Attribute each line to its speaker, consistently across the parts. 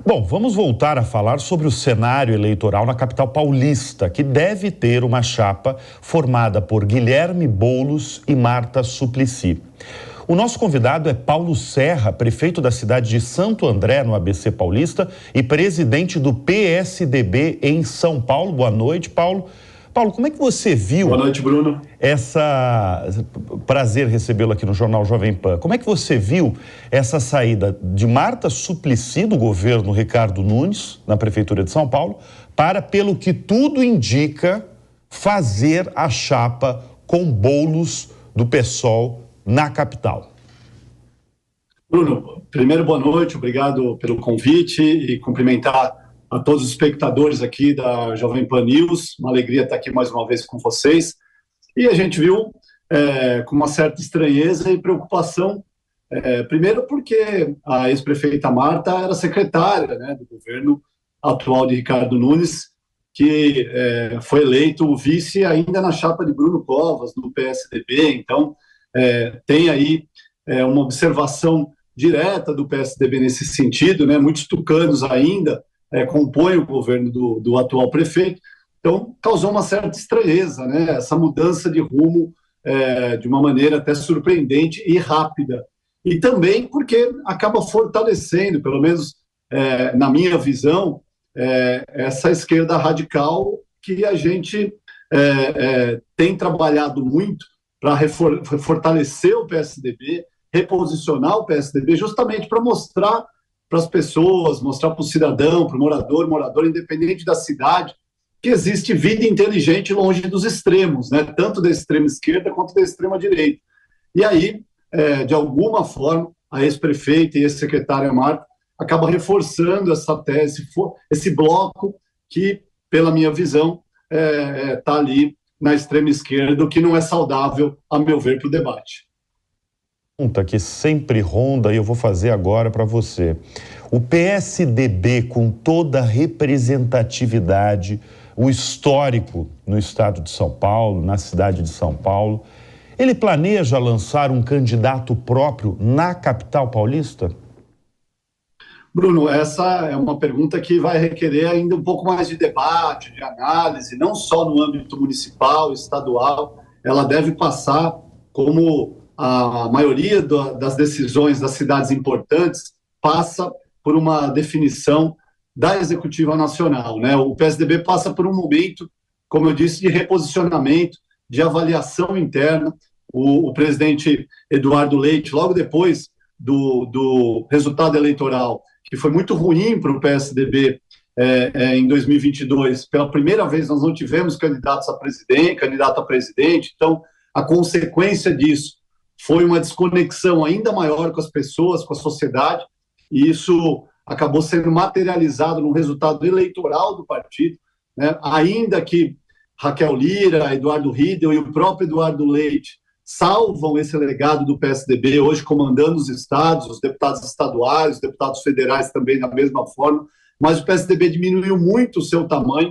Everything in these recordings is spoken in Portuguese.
Speaker 1: Bom, vamos voltar a falar sobre o cenário eleitoral na capital paulista, que deve ter uma chapa formada por Guilherme Boulos e Marta Suplicy. O nosso convidado é Paulo Serra, prefeito da cidade de Santo André, no ABC Paulista, e presidente do PSDB em São Paulo. Boa noite, Paulo. Paulo, como é que você viu...
Speaker 2: Boa noite, Bruno.
Speaker 1: Prazer recebê-lo aqui no Jornal Jovem Pan. Como é que você viu essa saída de Marta Suplicy, do governo Ricardo Nunes, na Prefeitura de São Paulo, para, pelo que tudo indica, fazer a chapa com Boulos do PSOL na capital?
Speaker 2: Bruno, primeiro, boa noite, obrigado pelo convite e cumprimentar a todos os espectadores aqui da Jovem Pan News. Uma alegria estar aqui mais uma vez com vocês. E a gente viu com uma certa estranheza e preocupação, primeiro porque a ex-prefeita Marta era secretária, né, do governo atual de Ricardo Nunes, que foi eleito o vice ainda na chapa de Bruno Covas, do PSDB. Então, tem aí uma observação direta do PSDB nesse sentido, né? Muitos tucanos ainda compõem o governo do atual prefeito. Então, causou uma certa estranheza, né? Essa mudança de rumo de uma maneira até surpreendente e rápida. E também porque acaba fortalecendo, pelo menos na minha visão, essa esquerda radical que a gente tem trabalhado muito para fortalecer o PSDB, reposicionar o PSDB, justamente para mostrar para as pessoas, mostrar para o cidadão, para o morador independente da cidade, que existe vida inteligente longe dos extremos, né? Tanto da extrema esquerda quanto da extrema direita. E aí, de alguma forma, a ex-prefeita e ex-secretária Marta acaba reforçando essa tese, esse bloco que, pela minha visão, está ali na extrema esquerda, o que não é saudável, a meu ver, para o debate.
Speaker 1: Pergunta que sempre ronda e eu vou fazer agora para você. O PSDB, com toda a representatividade, o histórico no estado de São Paulo, na cidade de São Paulo, ele planeja lançar um candidato próprio na capital paulista?
Speaker 2: Bruno, essa é uma pergunta que vai requerer ainda um pouco mais de debate, de análise, não só no âmbito municipal, estadual. Ela deve passar, como a maioria das decisões das cidades importantes, passa por uma definição da Executiva Nacional, né? O PSDB passa por um momento, como eu disse, de reposicionamento, de avaliação interna. O presidente Eduardo Leite, logo depois do resultado eleitoral, que foi muito ruim para o PSDB em 2022, pela primeira vez nós não tivemos candidato a presidente, então a consequência disso foi uma desconexão ainda maior com as pessoas, com a sociedade, e isso acabou sendo materializado no resultado eleitoral do partido, né? Ainda que Raquel Lira, Eduardo Riedel e o próprio Eduardo Leite salvam esse legado do PSDB, hoje comandando os estados, os deputados estaduais, os deputados federais também da mesma forma, mas o PSDB diminuiu muito o seu tamanho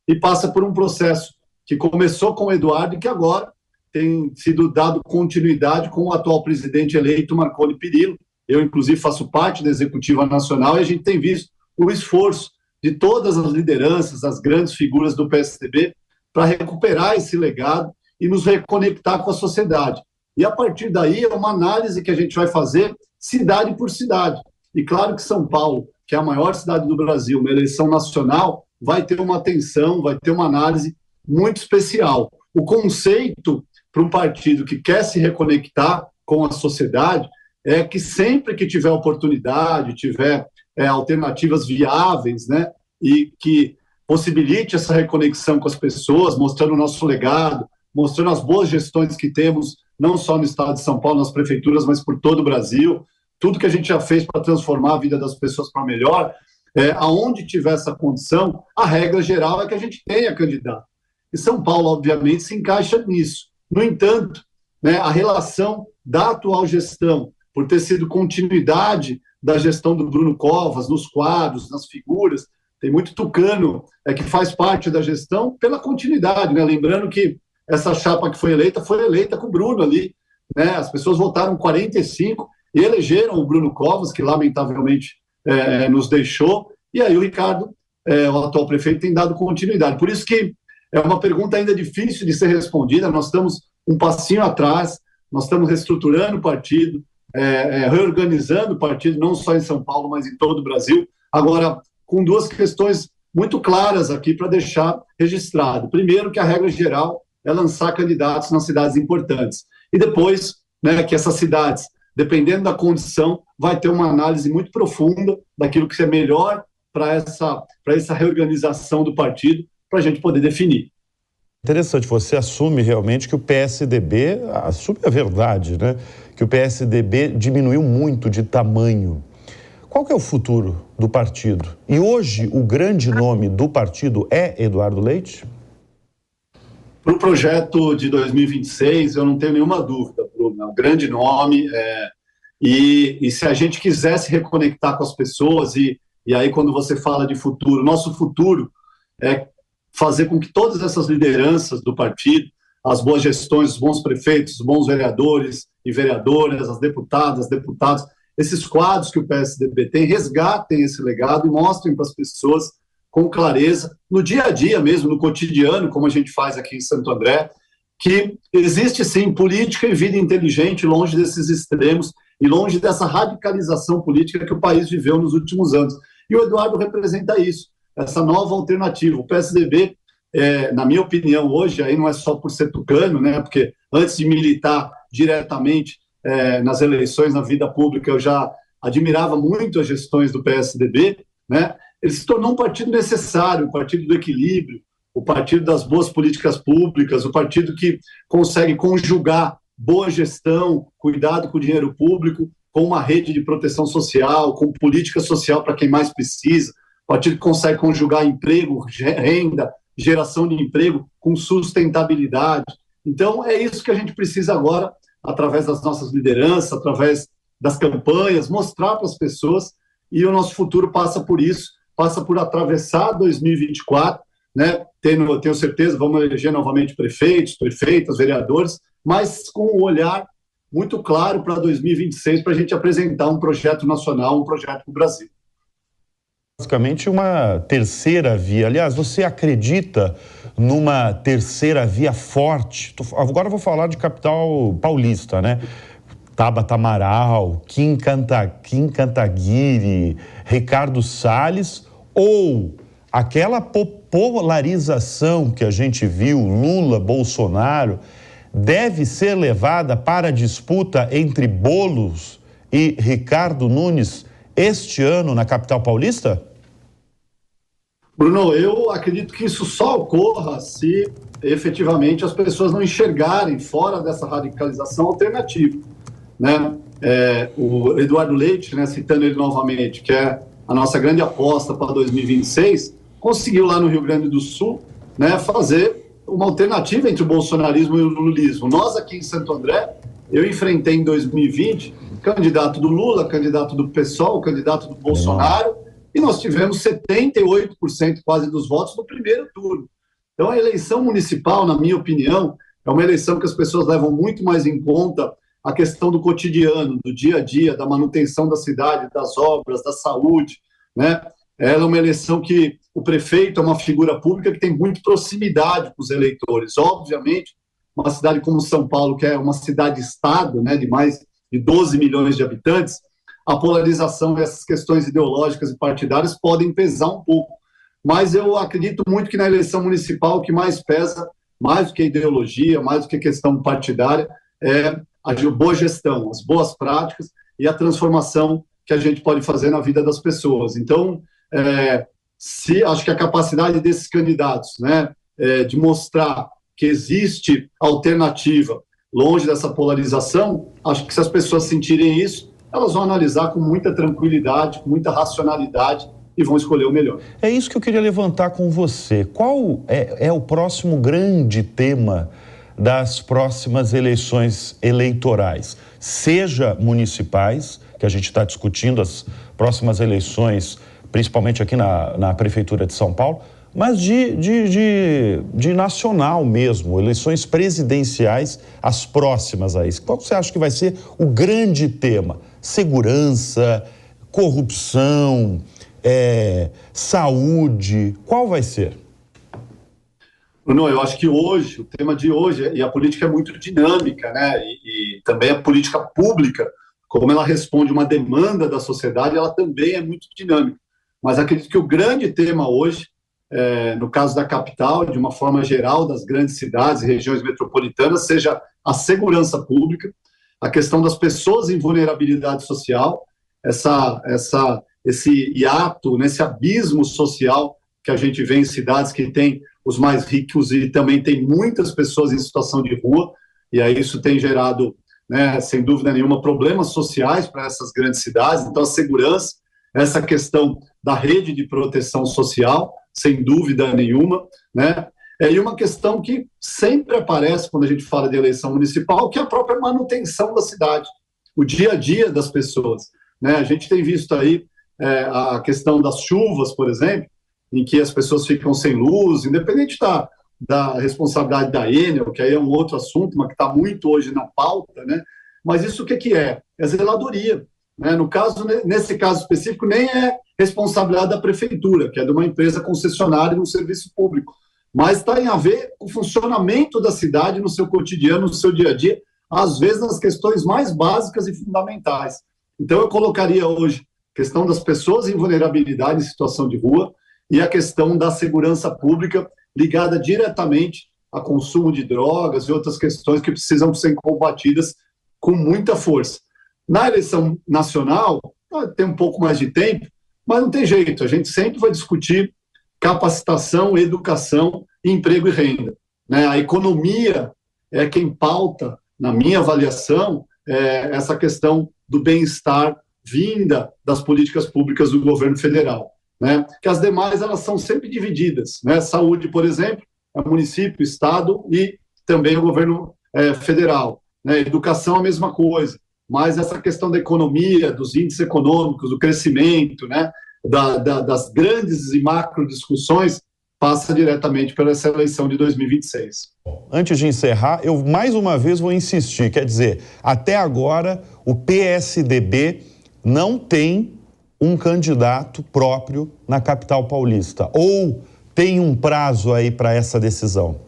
Speaker 2: e passa por um processo que começou com o Eduardo e que agora tem sido dado continuidade com o atual presidente eleito, Marconi Perillo. Eu, inclusive, faço parte da Executiva Nacional e a gente tem visto o esforço de todas as lideranças, as grandes figuras do PSDB, para recuperar esse legado e nos reconectar com a sociedade. E, a partir daí, é uma análise que a gente vai fazer cidade por cidade. E claro que São Paulo, que é a maior cidade do Brasil, uma eleição nacional, vai ter uma atenção, vai ter uma análise muito especial. O conceito para um partido que quer se reconectar com a sociedade é que sempre que tiver oportunidade, tiver alternativas viáveis, né, e que possibilite essa reconexão com as pessoas, mostrando o nosso legado, mostrando as boas gestões que temos, não só no estado de São Paulo, nas prefeituras, mas por todo o Brasil, tudo que a gente já fez para transformar a vida das pessoas para melhor, aonde tiver essa condição, a regra geral é que a gente tenha candidato. E São Paulo, obviamente, se encaixa nisso. No entanto, né, a relação da atual gestão, por ter sido continuidade da gestão do Bruno Covas, nos quadros, nas figuras, tem muito tucano que faz parte da gestão pela continuidade, né? Lembrando que essa chapa que foi eleita com o Bruno ali, né? As pessoas votaram 45 e elegeram o Bruno Covas, que lamentavelmente nos deixou, e aí o Ricardo, o atual prefeito, tem dado continuidade. Por isso que é uma pergunta ainda difícil de ser respondida, nós estamos um passinho atrás, nós estamos reestruturando o partido, reorganizando o partido, não só em São Paulo, mas em todo o Brasil. Agora, com duas questões muito claras aqui para deixar registrado. Primeiro, que a regra geral é lançar candidatos nas cidades importantes. E depois, né, que essas cidades, dependendo da condição, vai ter uma análise muito profunda daquilo que é melhor para essa reorganização do partido, para a gente poder definir.
Speaker 1: Interessante, você assume realmente que o PSDB, assume a verdade, né? Que o PSDB diminuiu muito de tamanho. Qual que é o futuro do partido? E hoje o grande nome do partido é Eduardo Leite?
Speaker 2: Para o projeto de 2026, eu não tenho nenhuma dúvida, Bruno, é um grande nome, e se a gente quiser se reconectar com as pessoas, e aí quando você fala de futuro, nosso futuro é fazer com que todas essas lideranças do partido, as boas gestões, os bons prefeitos, os bons vereadores e vereadoras, as deputadas, deputados, esses quadros que o PSDB tem, resgatem esse legado e mostrem para as pessoas com clareza, no dia a dia mesmo, no cotidiano, como a gente faz aqui em Santo André, que existe sim política e vida inteligente longe desses extremos e longe dessa radicalização política que o país viveu nos últimos anos. E o Eduardo representa isso, essa nova alternativa. O PSDB, na minha opinião, hoje, aí não é só por ser tucano, né, porque antes de militar diretamente nas eleições, na vida pública, eu já admirava muito as gestões do PSDB, né? Ele se tornou um partido necessário, um partido do equilíbrio, o partido das boas políticas públicas, o partido que consegue conjugar boa gestão, cuidado com o dinheiro público, com uma rede de proteção social, com política social para quem mais precisa, o partido que consegue conjugar emprego, renda, geração de emprego com sustentabilidade. Então, é isso que a gente precisa agora, através das nossas lideranças, através das campanhas, mostrar para as pessoas, e o nosso futuro passa por isso, passa por atravessar 2024, né? Tenho certeza, vamos eleger novamente prefeitos, prefeitas, vereadores, mas com um olhar muito claro para 2026, para a gente apresentar um projeto nacional, um projeto para o Brasil.
Speaker 1: Basicamente uma terceira via. Aliás, você acredita numa terceira via forte? Agora eu vou falar de capital paulista, né? Tabata Amaral, Kim Kataguiri, Ricardo Salles, ou aquela polarização que a gente viu, Lula, Bolsonaro, deve ser levada para a disputa entre Boulos e Ricardo Nunes este ano na capital paulista?
Speaker 2: Bruno, eu acredito que isso só ocorra se efetivamente as pessoas não enxergarem fora dessa radicalização alternativa, né? O Eduardo Leite, né, citando ele novamente, que é a nossa grande aposta para 2026, conseguiu lá no Rio Grande do Sul, né, fazer uma alternativa entre o bolsonarismo e o lulismo. Nós aqui em Santo André, eu enfrentei em 2020 candidato do Lula, candidato do PSOL, candidato do Bolsonaro, e nós tivemos 78% quase dos votos no primeiro turno. Então a eleição municipal, na minha opinião, é uma eleição que as pessoas levam muito mais em conta a questão do cotidiano, do dia a dia, da manutenção da cidade, das obras, da saúde, né? Ela é uma eleição que o prefeito é uma figura pública que tem muita proximidade com os eleitores. Obviamente, uma cidade como São Paulo, que é uma cidade-estado, né, de mais de 12 milhões de habitantes, a polarização e essas questões ideológicas e partidárias podem pesar um pouco. Mas eu acredito muito que na eleição municipal o que mais pesa, mais do que a ideologia, mais do que a questão partidária, é a boa gestão, as boas práticas e a transformação que a gente pode fazer na vida das pessoas. Então, acho que a capacidade desses candidatos, né, de mostrar que existe alternativa longe dessa polarização, acho que se as pessoas sentirem isso, elas vão analisar com muita tranquilidade, com muita racionalidade e vão escolher o melhor.
Speaker 1: É isso que eu queria levantar com você. Qual é o próximo grande tema das próximas eleições eleitorais? Seja municipais, que a gente está discutindo as próximas eleições, principalmente aqui na Prefeitura de São Paulo, mas de nacional mesmo, eleições presidenciais, as próximas aí. Qual você acha que vai ser o grande tema? Segurança, corrupção, saúde? Qual vai ser?
Speaker 2: Bruno, eu acho que hoje, o tema de hoje, e a política é muito dinâmica, né? E também a política pública, como ela responde uma demanda da sociedade, ela também é muito dinâmica. Mas acredito que o grande tema hoje, no caso da capital, de uma forma geral, das grandes cidades e regiões metropolitanas, seja a segurança pública, a questão das pessoas em vulnerabilidade social, esse hiato, esse abismo social que a gente vê em cidades que têm os mais ricos e também tem muitas pessoas em situação de rua, e aí isso tem gerado, né, sem dúvida nenhuma, problemas sociais para essas grandes cidades. Então, a segurança, essa questão da rede de proteção social, sem dúvida nenhuma, né? E uma questão que sempre aparece quando a gente fala de eleição municipal, que é a própria manutenção da cidade, o dia a dia das pessoas, né? A gente tem visto aí a questão das chuvas, por exemplo, em que as pessoas ficam sem luz, independente da responsabilidade da Enel, que aí é um outro assunto, mas que está muito hoje na pauta, né? Mas isso o que é? É zeladoria, né? No caso, nesse caso específico, nem é responsabilidade da prefeitura, que é de uma empresa concessionária no serviço público, mas está em a ver com o funcionamento da cidade no seu cotidiano, no seu dia a dia, às vezes nas questões mais básicas e fundamentais. Então, eu colocaria hoje a questão das pessoas em vulnerabilidade, em situação de rua, e a questão da segurança pública ligada diretamente a consumo de drogas e outras questões que precisam ser combatidas com muita força. Na eleição nacional, tem um pouco mais de tempo, mas não tem jeito, a gente sempre vai discutir capacitação, educação, emprego e renda, né? A economia é quem pauta, na minha avaliação, essa questão do bem-estar vinda das políticas públicas do governo federal, né? Que as demais elas são sempre divididas, né? Saúde, por exemplo, é município, estado e também o governo federal, né? Educação a mesma coisa, mas essa questão da economia, dos índices econômicos, do crescimento, né? Das grandes e macro discussões passa diretamente pela essa eleição de 2026.
Speaker 1: Antes de encerrar, eu mais uma vez vou insistir, quer dizer, até agora o PSDB não tem um candidato próprio na capital paulista, ou tem um prazo aí para essa decisão?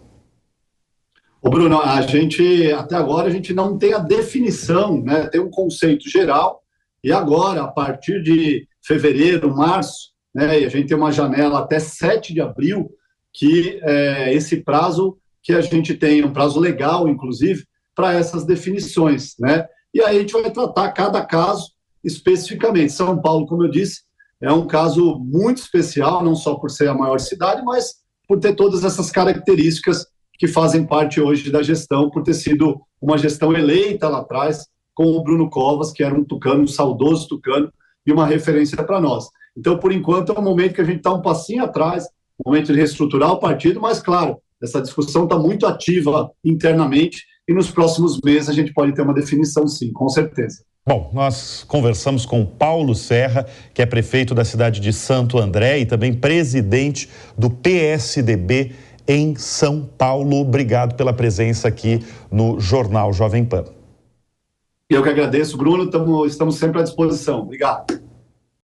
Speaker 2: Ô Bruno, até agora a gente não tem a definição, né? Tem um conceito geral, e agora, a partir de fevereiro, março, né, e a gente tem uma janela até 7 de abril, que é esse prazo que a gente tem, um prazo legal, inclusive, para essas definições, né? E aí a gente vai tratar cada caso especificamente. São Paulo, como eu disse, é um caso muito especial, não só por ser a maior cidade, mas por ter todas essas características que fazem parte hoje da gestão, por ter sido uma gestão eleita lá atrás, com o Bruno Covas, que era um tucano, um saudoso tucano, e uma referência para nós. Então, por enquanto, é um momento que a gente está um passinho atrás, momento de reestruturar o partido, mas, claro, essa discussão está muito ativa internamente e nos próximos meses a gente pode ter uma definição, sim, com certeza.
Speaker 1: Bom, nós conversamos com Paulo Serra, que é prefeito da cidade de Santo André e também presidente do PSDB em São Paulo. Obrigado pela presença aqui no Jornal Jovem Pan.
Speaker 2: Eu que agradeço, Bruno, estamos sempre à disposição. Obrigado.